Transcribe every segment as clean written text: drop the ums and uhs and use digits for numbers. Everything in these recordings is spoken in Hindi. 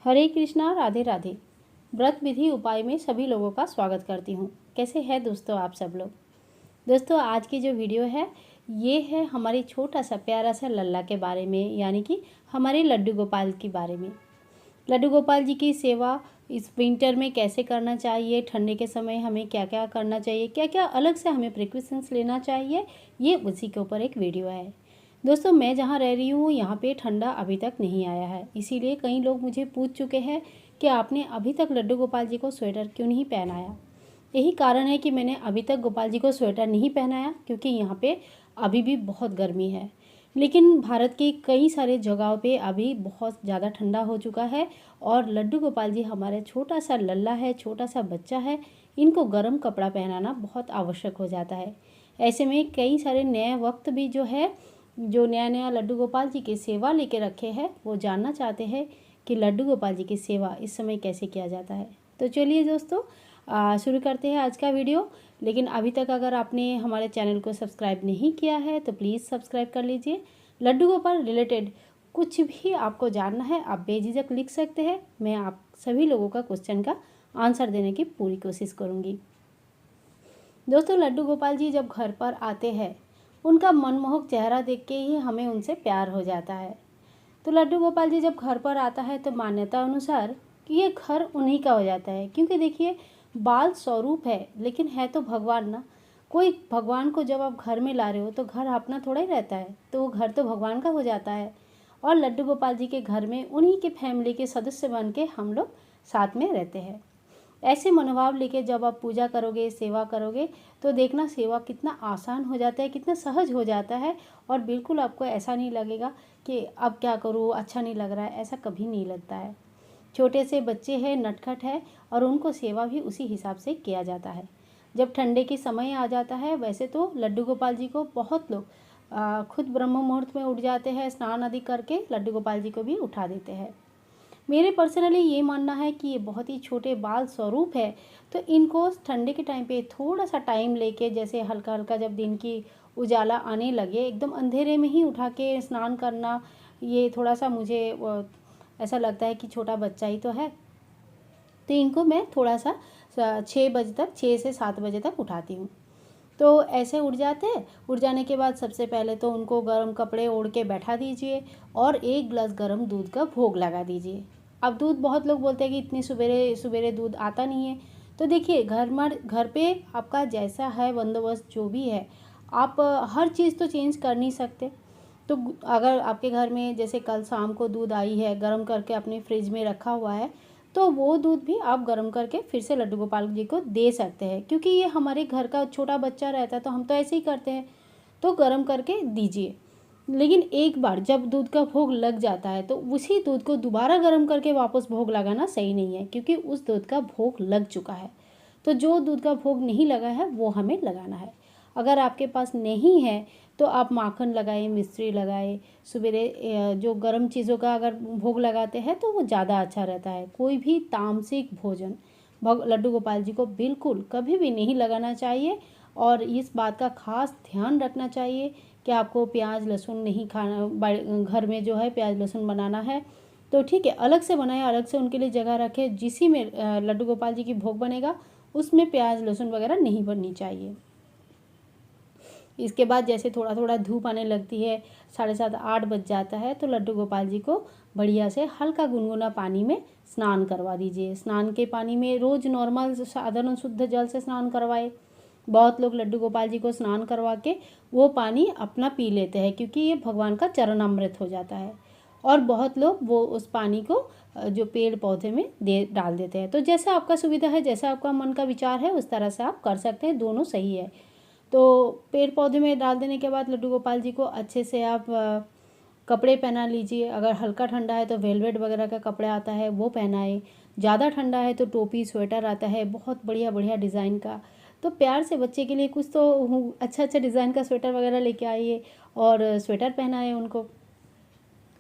हरे कृष्णा, राधे राधे। व्रत विधि उपाय में सभी लोगों का स्वागत करती हूँ। कैसे हैं दोस्तों आप सब लोग। दोस्तों आज की जो वीडियो है ये है हमारी छोटा सा प्यारा सा लल्ला के बारे में, यानी कि हमारे लड्डू गोपाल के बारे में। लड्डू गोपाल जी की सेवा इस विंटर में कैसे करना चाहिए, ठंडे के समय हमें क्या क्या करना चाहिए, क्या क्या अलग से हमें प्रिकॉशंस लेना चाहिए, ये उसी के ऊपर एक वीडियो है। दोस्तों मैं जहाँ रह रही हूँ यहाँ पे ठंडा अभी तक नहीं आया है, इसीलिए कई लोग मुझे पूछ चुके हैं कि आपने अभी तक लड्डू गोपाल जी को स्वेटर क्यों नहीं पहनाया। यही कारण है कि मैंने अभी तक गोपाल जी को स्वेटर नहीं पहनाया, क्योंकि यहाँ पे अभी भी बहुत गर्मी है। लेकिन भारत के कई सारे जगहों पे अभी बहुत ज़्यादा ठंडा हो चुका है और लड्डू गोपाल जी हमारे छोटा सा लल्ला है, छोटा सा बच्चा है, इनको गर्म कपड़ा पहनाना बहुत आवश्यक हो जाता है। ऐसे में कई सारे नए वक्त भी जो नया नया लड्डू गोपाल जी की सेवा लेके रखे हैं वो जानना चाहते हैं कि लड्डू गोपाल जी की सेवा इस समय कैसे किया जाता है। तो चलिए दोस्तों शुरू करते हैं आज का वीडियो। लेकिन अभी तक अगर आपने हमारे चैनल को सब्सक्राइब नहीं किया है तो प्लीज़ सब्सक्राइब कर लीजिए। लड्डू गोपाल रिलेटेड कुछ भी आपको जानना है आप बेझिझक लिख सकते हैं, मैं आप सभी लोगों का क्वेश्चन का आंसर देने की पूरी कोशिश करूँगी। दोस्तों लड्डू गोपाल जी जब घर पर आते हैं उनका मनमोहक चेहरा देख के ही हमें उनसे प्यार हो जाता है। तो लड्डू गोपाल जी जब घर पर आता है तो मान्यता अनुसार कि ये घर उन्हीं का हो जाता है, क्योंकि देखिए बाल स्वरूप है लेकिन है तो भगवान ना। कोई भगवान को जब आप घर में ला रहे हो तो घर अपना थोड़ा ही रहता है, तो वो घर तो भगवान का हो जाता है। और लड्डू गोपाल जी के घर में उन्हीं के फैमिली के सदस्य बन के हम लोग साथ में रहते हैं। ऐसे मनोभाव लेके जब आप पूजा करोगे, सेवा करोगे, तो देखना सेवा कितना आसान हो जाता है, कितना सहज हो जाता है। और बिल्कुल आपको ऐसा नहीं लगेगा कि अब क्या करूँ, अच्छा नहीं लग रहा है, ऐसा कभी नहीं लगता है। छोटे से बच्चे हैं, नटखट है, और उनको सेवा भी उसी हिसाब से किया जाता है। जब ठंडे के समय आ जाता है, वैसे तो लड्डू गोपाल जी को बहुत लोग खुद ब्रह्म मुहूर्त में उठ जाते हैं, स्नान आदि करके लड्डू गोपाल जी को भी उठा देते हैं। मेरे पर्सनली ये मानना है कि ये बहुत ही छोटे बाल स्वरूप है, तो इनको ठंडे के टाइम पे थोड़ा सा टाइम लेके, जैसे हल्का हल्का जब दिन की उजाला आने लगे, एकदम अंधेरे में ही उठा के स्नान करना, ये थोड़ा सा मुझे ऐसा लगता है कि छोटा बच्चा ही तो है। तो इनको मैं थोड़ा सा 6 बजे तक, 6 से 7 बजे तक उठाती हूँ। तो ऐसे उठ जाते हैं। उठ जाने के बाद सबसे पहले तो उनको गर्म कपड़े ओढ़ के बैठा दीजिए और 1 गिलास गर्म दूध का भोग लगा दीजिए। अब दूध बहुत लोग बोलते हैं कि इतनी सवेरे सवेरे दूध आता नहीं है, तो देखिए घर पे आपका जैसा है बंदोबस्त जो भी है, आप हर चीज़ तो चेंज कर नहीं सकते। तो अगर आपके घर में जैसे कल शाम को दूध आई है, गर्म करके अपने फ्रिज में रखा हुआ है, तो वो दूध भी आप गर्म करके फिर से लड्डू गोपाल जी को दे सकते हैं, क्योंकि ये हमारे घर का छोटा बच्चा रहता है तो हम तो ऐसे ही करते हैं। तो गर्म करके दीजिए। लेकिन एक बार जब दूध का भोग लग जाता है तो उसी दूध को दोबारा गर्म करके वापस भोग लगाना सही नहीं है, क्योंकि उस दूध का भोग लग चुका है। तो जो दूध का भोग नहीं लगा है वो हमें लगाना है। अगर आपके पास नहीं है तो आप माखन लगाएं, मिश्री लगाएं। सवेरे जो गर्म चीज़ों का अगर भोग लगाते हैं तो वो ज़्यादा अच्छा रहता है। कोई भी तामसिक भोजन लड्डू गोपाल जी को बिल्कुल कभी भी नहीं लगाना चाहिए। और इस बात का खास ध्यान रखना चाहिए कि आपको प्याज लहसुन नहीं खाना। घर में जो है प्याज लहसुन बनाना है तो ठीक है, अलग से बनाए, अलग से उनके लिए जगह रखें। जिसी में लड्डू गोपाल जी की भोग बनेगा उसमें प्याज लहसुन वगैरह नहीं बननी चाहिए। इसके बाद जैसे थोड़ा थोड़ा धूप आने लगती है, 7:30 8 बज जाता है, तो लड्डू गोपाल जी को बढ़िया से हल्का गुनगुना पानी में स्नान करवा दीजिए। स्नान के पानी में रोज़ नॉर्मल साधारण शुद्ध जल से स्नान करवाए। बहुत लोग लड्डू गोपाल जी को स्नान करवा के वो पानी अपना पी लेते हैं, क्योंकि ये भगवान का चरणामृत हो जाता है। और बहुत लोग वो उस पानी को जो पेड़ पौधे में डाल देते हैं। तो जैसा आपका सुविधा है, जैसा आपका मन का विचार है, उस तरह से आप कर सकते हैं, दोनों सही है। तो पेड़ पौधे में डाल देने के बाद लड्डू गोपाल जी को अच्छे से आप कपड़े पहना लीजिए। अगर हल्का ठंडा है तो वेलवेट वगैरह का कपड़ा आता है वो पहनाए। ज़्यादा ठंडा है तो टोपी स्वेटर आता है बहुत बढ़िया बढ़िया डिज़ाइन का। तो प्यार से बच्चे के लिए कुछ तो अच्छा अच्छा डिज़ाइन का स्वेटर वगैरह लेके आइए और स्वेटर पहनाए उनको।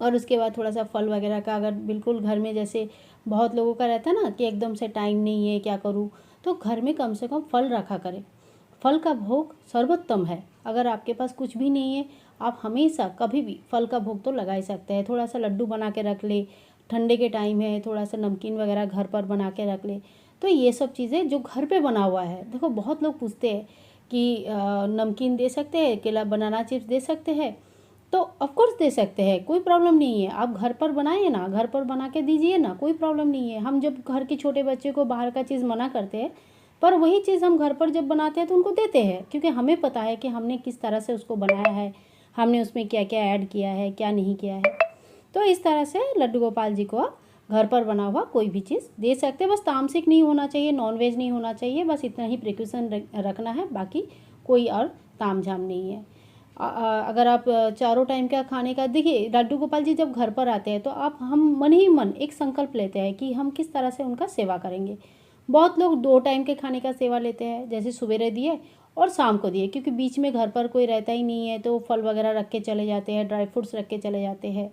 और उसके बाद थोड़ा सा फल वगैरह का, अगर बिल्कुल घर में जैसे बहुत लोगों का रहता है ना कि एकदम से टाइम नहीं है क्या करूँ, तो घर में कम से कम फल रखा करें। फल का भोग सर्वोत्तम है। अगर आपके पास कुछ भी नहीं है, आप हमेशा कभी भी फल का भोग तो लगा ही सकते हैं। थोड़ा सा लड्डू बना के रख ले, ठंडे के टाइम है, थोड़ा सा नमकीन वगैरह घर पर बना के रख ले। तो ये सब चीज़ें जो घर पे बना हुआ है, देखो बहुत लोग पूछते हैं कि नमकीन दे सकते हैं, केला बनाना चिप्स दे सकते हैं, तो ऑफ कोर्स दे सकते हैं, कोई प्रॉब्लम नहीं है। आप घर पर बनाइए ना, घर पर बना के दीजिए ना, कोई प्रॉब्लम नहीं है। हम जब घर के छोटे बच्चे को बाहर का चीज़ मना करते हैं, पर वही चीज़ हम घर पर जब बनाते हैं तो उनको देते हैं, क्योंकि हमें पता है कि हमने किस तरह से उसको बनाया है, हमने उसमें क्या क्या ऐड किया है, क्या नहीं किया है। तो इस तरह से लड्डू गोपाल जी को आप घर पर बना हुआ कोई भी चीज़ दे सकते हैं। बस तामसिक नहीं होना चाहिए, नॉनवेज नहीं होना चाहिए, बस इतना ही प्रिकॉशन रखना है, बाकी कोई और तामझाम नहीं है। अगर आप चारों टाइम का खाने का, देखिए लड्डू गोपाल जी जब घर पर आते हैं तो हम मन ही मन एक संकल्प लेते हैं कि हम किस तरह से उनका सेवा करेंगे। बहुत लोग 2 टाइम के खाने का सेवा लेते हैं, जैसे सवेरे दिए और शाम को दिए, क्योंकि बीच में घर पर कोई रहता ही नहीं है तो फल वगैरह रख के चले जाते हैं, ड्राई फ्रूट्स रख के चले जाते हैं।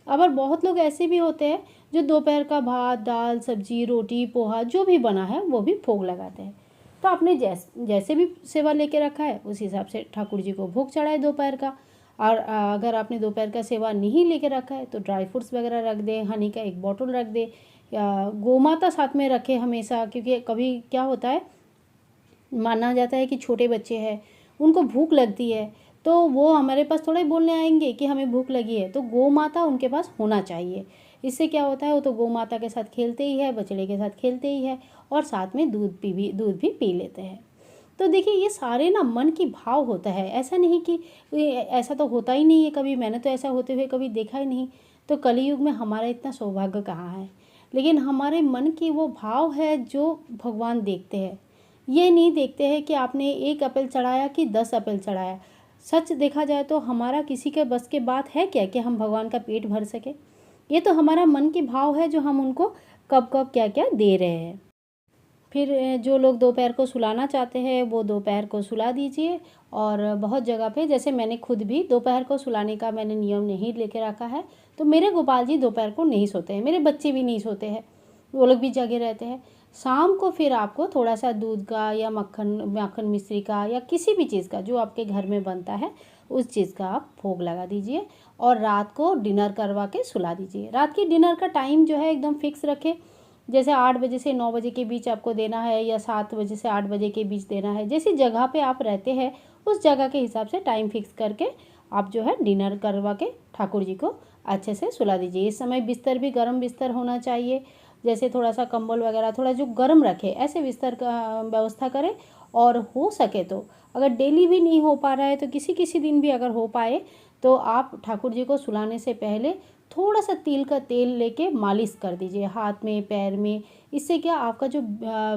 और बहुत लोग ऐसे भी होते हैं जो दोपहर का भात, दाल, सब्जी, रोटी, पोहा जो भी बना है वो भी भोग लगाते हैं। तो आपने जैसे भी सेवा लेके रखा है उस हिसाब से ठाकुर जी को भोग चढ़ाए दोपहर का। और अगर आपने दोपहर का सेवा नहीं लेके रखा है तो ड्राई फ्रूट्स वगैरह रख दें, हनी का एक बॉटल रख दें, या गोमाता साथ में रखें हमेशा, क्योंकि कभी क्या होता है, माना जाता है कि छोटे बच्चे हैं, उनको भूख लगती है, तो वो हमारे पास थोड़े बोलने आएंगे कि हमें भूख लगी है, तो गौ माता उनके पास होना चाहिए। इससे क्या होता है, वो तो गौ माता के साथ खेलते ही है, बछड़े के साथ खेलते ही है, और साथ में दूध भी पी लेते हैं। तो देखिए ये सारे ना मन की भाव होता है, ऐसा नहीं कि ऐसा तो होता ही नहीं है कभी, मैंने तो ऐसा होते हुए कभी देखा ही नहीं। तो कलयुग में हमारा इतना सौभाग्य कहाँ है, लेकिन हमारे मन की वो भाव है जो भगवान देखते हैं। ये नहीं देखते हैं कि आपने 1 एप्पल चढ़ाया कि 10 एप्पल चढ़ाया। सच देखा जाए तो हमारा किसी के बस के बात है क्या कि हम भगवान का पेट भर सके। ये तो हमारा मन की भाव है जो हम उनको कब कब क्या क्या दे रहे हैं। फिर जो लोग दोपहर को सुलाना चाहते हैं वो दोपहर को सुला दीजिए। और बहुत जगह पे, जैसे मैंने खुद भी दोपहर को सुलाने का मैंने नियम नहीं लेके रखा है, तो मेरे गोपाल जी दोपहर को नहीं सोते हैं, मेरे बच्चे भी नहीं सोते हैं, वो लोग भी जगे रहते हैं। शाम को फिर आपको थोड़ा सा दूध का या मक्खन मिश्री का या किसी भी चीज़ का जो आपके घर में बनता है उस चीज़ का आप भोग लगा दीजिए, और रात को डिनर करवा के सुला दीजिए। रात की डिनर का टाइम जो है एकदम फिक्स रखें, जैसे 8 बजे से 9 बजे के बीच आपको देना है, या 7 बजे से 8 बजे के बीच देना है। जैसी जगह पे आप रहते हैं उस जगह के हिसाब से टाइम फिक्स करके आप जो है डिनर करवा के ठाकुर जी को अच्छे से सुला दीजिए। इस समय बिस्तर भी गर्म बिस्तर होना चाहिए, जैसे थोड़ा सा कंबल वगैरह थोड़ा जो गर्म रखे ऐसे बिस्तर का व्यवस्था करें। और हो सके तो अगर डेली भी नहीं हो पा रहा है तो किसी किसी दिन भी अगर हो पाए तो आप ठाकुर जी को सुलाने से पहले थोड़ा सा तिल का तेल लेके मालिश कर दीजिए हाथ में, पैर में। इससे क्या आपका जो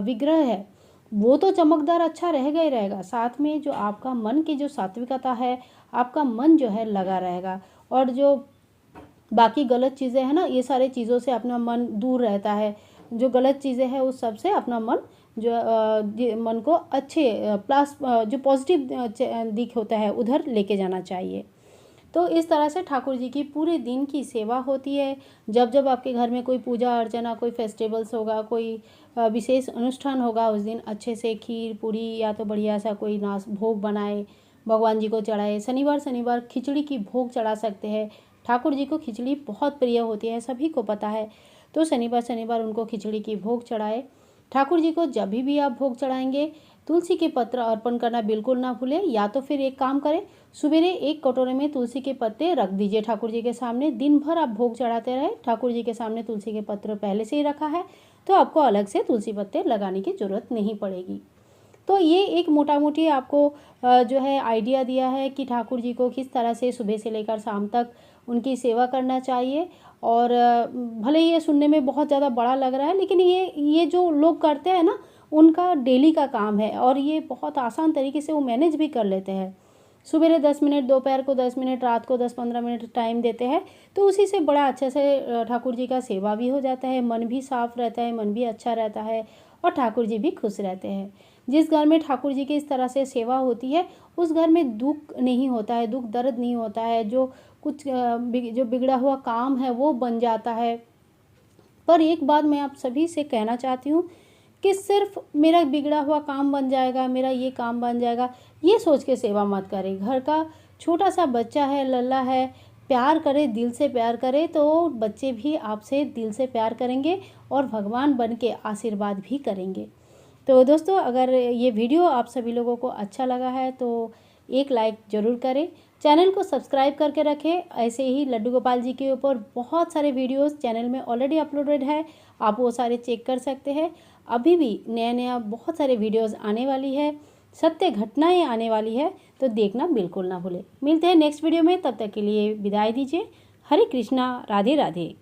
विग्रह है वो तो चमकदार अच्छा रहेगा ही रहेगा, साथ में जो आपका मन की जो सात्विकता है, आपका मन जो है लगा रहेगा, और जो बाकी गलत चीज़ें हैं ना, ये सारे चीज़ों से अपना मन दूर रहता है। जो गलत चीज़ें हैं उस सब से अपना मन जो मन को अच्छे प्लस जो पॉजिटिव दिख होता है उधर लेके जाना चाहिए। तो इस तरह से ठाकुर जी की पूरे दिन की सेवा होती है। जब जब आपके घर में कोई पूजा अर्चना, कोई फेस्टिवल्स होगा, कोई विशेष अनुष्ठान होगा, उस दिन अच्छे से खीर पूरी या तो बढ़िया सा कोई नाश भोग बनाए, भगवान जी को चढ़ाए। शनिवार खिचड़ी की भोग चढ़ा सकते हैं, ठाकुर जी को खिचड़ी बहुत प्रिय होती है, सभी को पता है। तो शनिवार उनको खिचड़ी की भोग चढ़ाए। ठाकुर जी को जब भी आप भोग चढ़ाएंगे तुलसी के पत्र अर्पण करना बिल्कुल ना भूलें। या तो फिर एक काम करें, सुबेरे 1 कटोरे में तुलसी के पत्ते रख दीजिए ठाकुर जी के सामने। दिन भर आप भोग चढ़ाते रहे, ठाकुर जी के सामने तुलसी के पत्र पहले से ही रखा है तो आपको अलग से तुलसी पत्ते लगाने की ज़रूरत नहीं पड़ेगी। तो ये एक मोटा मोटी आपको जो है आइडिया दिया है कि ठाकुर जी को किस तरह से सुबह से लेकर शाम तक उनकी सेवा करना चाहिए। और भले ये सुनने में बहुत ज़्यादा बड़ा लग रहा है, लेकिन ये जो लोग करते हैं ना उनका डेली का काम है, और ये बहुत आसान तरीके से वो मैनेज भी कर लेते हैं। सुबह 10 मिनट, दोपहर को 10 मिनट, रात को 10-15 मिनट टाइम देते हैं, तो उसी से बड़ा अच्छे से ठाकुर जी का सेवा भी हो जाता है, मन भी साफ रहता है, मन भी अच्छा रहता है, और ठाकुर जी भी खुश रहते हैं। जिस घर में ठाकुर जी की इस तरह से सेवा होती है उस घर में दुख नहीं होता है, दुख दर्द नहीं होता है, जो कुछ जो बिगड़ा हुआ काम है वो बन जाता है। पर एक बात मैं आप सभी से कहना चाहती हूँ कि सिर्फ मेरा बिगड़ा हुआ काम बन जाएगा, मेरा ये काम बन जाएगा, ये सोच के सेवा मत करें। घर का छोटा सा बच्चा है, लल्ला है, प्यार करें, दिल से प्यार करें, तो बच्चे भी आपसे दिल से प्यार करेंगे और भगवान बन के आशीर्वाद भी करेंगे। तो दोस्तों, अगर ये वीडियो आप सभी लोगों को अच्छा लगा है तो एक लाइक ज़रूर करें, चैनल को सब्सक्राइब करके रखें। ऐसे ही लड्डू गोपाल जी के ऊपर बहुत सारे वीडियोस चैनल में ऑलरेडी अपलोडेड है, आप वो सारे चेक कर सकते हैं। अभी भी नया नया बहुत सारे वीडियोस आने वाली है, सत्य घटनाएं आने वाली है, तो देखना बिल्कुल ना भूलें। मिलते हैं नेक्स्ट वीडियो में, तब तक के लिए विदाई दीजिए। हरे कृष्णा, राधे राधे।